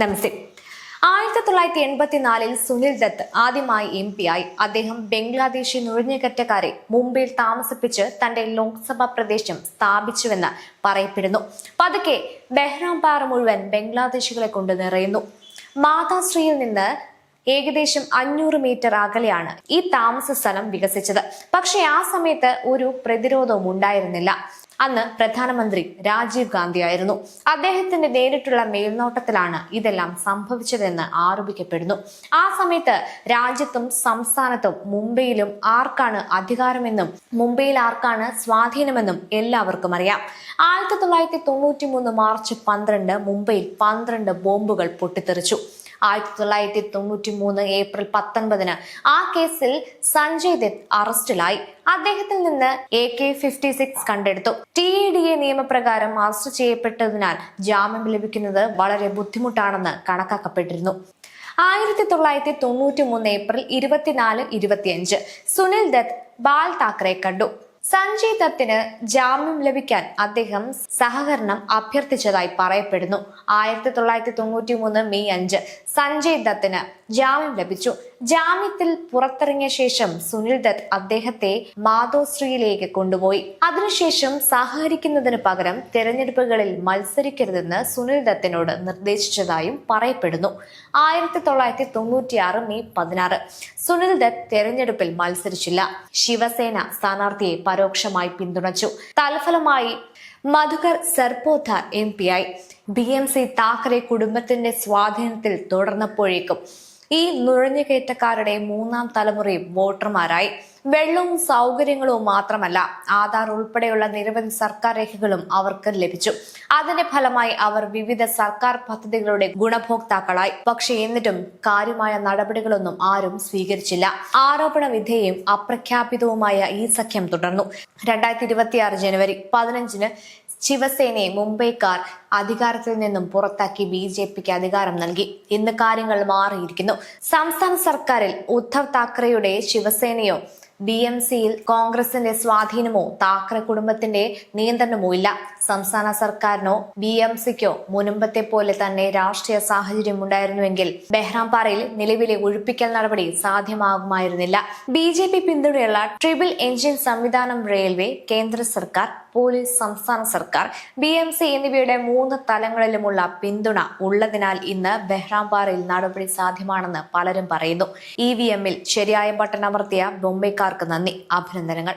നമസ്തേ. 1984 സുനിൽ ദത്ത് ആദ്യമായി MP ആയി. അദ്ദേഹം ബംഗ്ലാദേശി നുഴഞ്ഞുകയറ്റക്കാരെ മുംബൈയിൽ താമസിപ്പിച്ച് തന്റെ ലോക്സഭാ പ്രദേശം സ്ഥാപിച്ചുവെന്ന് പറയപ്പെടുന്നു. പതുക്കെ ബെഹ്റാംപാറ മുഴുവൻ ബംഗ്ലാദേശികളെ കൊണ്ട് നിറയുന്നു. മാതാശ്രീയിൽ നിന്ന് ഏകദേശം 500 മീറ്റർ അകലെയാണ് ഈ താമസ സ്ഥലം വികസിച്ചത്. പക്ഷേ ആ സമയത്ത് ഒരു പ്രതിരോധവും ഉണ്ടായിരുന്നില്ല. അന്ന് പ്രധാനമന്ത്രി രാജീവ് ഗാന്ധി ആയിരുന്നു. അദ്ദേഹത്തിന്റെ നേരിട്ടുള്ള മേൽനോട്ടത്തിലാണ് ഇതെല്ലാം സംഭവിച്ചതെന്ന് ആരോപിക്കപ്പെടുന്നു. ആ സമയത്ത് രാജ്യത്തും സംസ്ഥാനത്തും മുംബൈയിലും ആർക്കാണ് അധികാരമെന്നും മുംബൈയിൽ ആർക്കാണ് സ്വാധീനമെന്നും എല്ലാവർക്കും അറിയാം. 1993 മാർച്ച് 12 മുംബൈയിൽ 12 ബോംബുകൾ പൊട്ടിത്തെറിച്ചു. 1993 ഏപ്രിൽ 19 ആ കേസിൽ സഞ്ജയ് ദത്ത് അറസ്റ്റിലായി. അദ്ദേഹത്തിൽ നിന്ന് AK-56 കണ്ടെടുത്തു. TADA നിയമപ്രകാരം അറസ്റ്റ് ചെയ്യപ്പെട്ടതിനാൽ ജാമ്യം ലഭിക്കുന്നത് വളരെ ബുദ്ധിമുട്ടാണെന്ന് കണക്കാക്കപ്പെട്ടിരുന്നു. 1993 ഏപ്രിൽ 24-25 സുനിൽ ദത്ത് ബാൽ താക്കറെ കണ്ടു. സഞ്ജയ് ദത്തിന് ജാമ്യം ലഭിക്കാൻ അദ്ദേഹം സഹകരണം അഭ്യർത്ഥിച്ചതായി പറയപ്പെടുന്നു. 1993 മെയ് 5 സഞ്ജയ് ദത്തിന് ജാമ്യം ലഭിച്ചു. ജാമ്യത്തിൽ പുറത്തിറങ്ങിയ ശേഷം സുനിൽ ദത്ത് അദ്ദേഹത്തെ മാതോശ്രീയിലേക്ക് കൊണ്ടുപോയി. അതിനുശേഷം സഹകരിക്കുന്നതിന് പകരം തെരഞ്ഞെടുപ്പുകളിൽ മത്സരിക്കരുതെന്ന് സുനിൽ ദത്തിനോട് നിർദ്ദേശിച്ചതായും പറയപ്പെടുന്നു. 1996 മെയ് 16 സുനിൽ ദത്ത് തെരഞ്ഞെടുപ്പിൽ മത്സരിച്ചില്ല. ശിവസേന സ്ഥാനാർത്ഥിയെ പരോക്ഷമായി പിന്തുണച്ചു. തൽഫലമായി മധുകർ സർപോധാർ MP ആയി. BMC താക്കറെ കുടുംബത്തിന്റെ സ്വാധീനത്തിൽ തുടർന്നപ്പോഴേക്കും ഈ നുഴഞ്ഞുകയറ്റക്കാരുടെ 3ാം തലമുറയും വോട്ടർമാരായി. വെള്ളവും സൗകര്യങ്ങളും മാത്രമല്ല, ആധാർ ഉൾപ്പെടെയുള്ള നിരവധി സർക്കാർ രേഖകളും അവർക്ക് ലഭിച്ചു. അതിന്റെ ഫലമായി അവർ വിവിധ സർക്കാർ പദ്ധതികളുടെ ഗുണഭോക്താക്കളായി. പക്ഷെ എന്നിട്ടും കാര്യമായ നടപടികളൊന്നും ആരും സ്വീകരിച്ചില്ല. ആരോപണ വിധേയം അപ്രഖ്യാപിതവുമായ ഈ സഖ്യം തുടർന്നു. 2026 ജനുവരി 15 ശിവസേനയെ മുംബൈക്കാർ അധികാരത്തിൽ നിന്നും പുറത്താക്കി BJPക്ക് അധികാരം നൽകി. ഇന്ന് കാര്യങ്ങൾ മാറിയിരിക്കുന്നു. സംസ്ഥാന സർക്കാരിൽ ഉദ്ധവ് താക്കറെയുടെ ശിവസേനയോ BMCയിൽ കോൺഗ്രസിന്റെ സ്വാധീനമോ താക്കറെ കുടുംബത്തിന്റെ നിയന്ത്രണമോ ഇല്ല. സംസ്ഥാന സർക്കാരിനോ BMCക്കോ മുൻപത്തെ പോലെ തന്നെ രാഷ്ട്രീയ സാഹചര്യം ഉണ്ടായിരുന്നുവെങ്കിൽ ബെഹ്റാംപാറയിൽ നിലവിലെ ഒഴിപ്പിക്കൽ നടപടി സാധ്യമാകുമായിരുന്നില്ല. BJP പിന്തുണയുള്ള ട്രിപ്പിൾ എഞ്ചിൻ സംവിധാനം, റെയിൽവേ, കേന്ദ്ര സർക്കാർ, പോലീസ്, സംസ്ഥാന സർക്കാർ, BMC എന്നിവയുടെ 3 തലങ്ങളിലുമുള്ള പിന്തുണ ഉള്ളതിനാൽ ഇന്ന് ബെഹ്റാംപാറയിൽ നടപടി സാധ്യമാണെന്ന് പലരും പറയുന്നു. EVMൽ ശരിയായ ബട്ടൺ അമർത്തിയ മുംബൈക്കാർക്ക് നന്ദി, അഭിനന്ദനങ്ങൾ.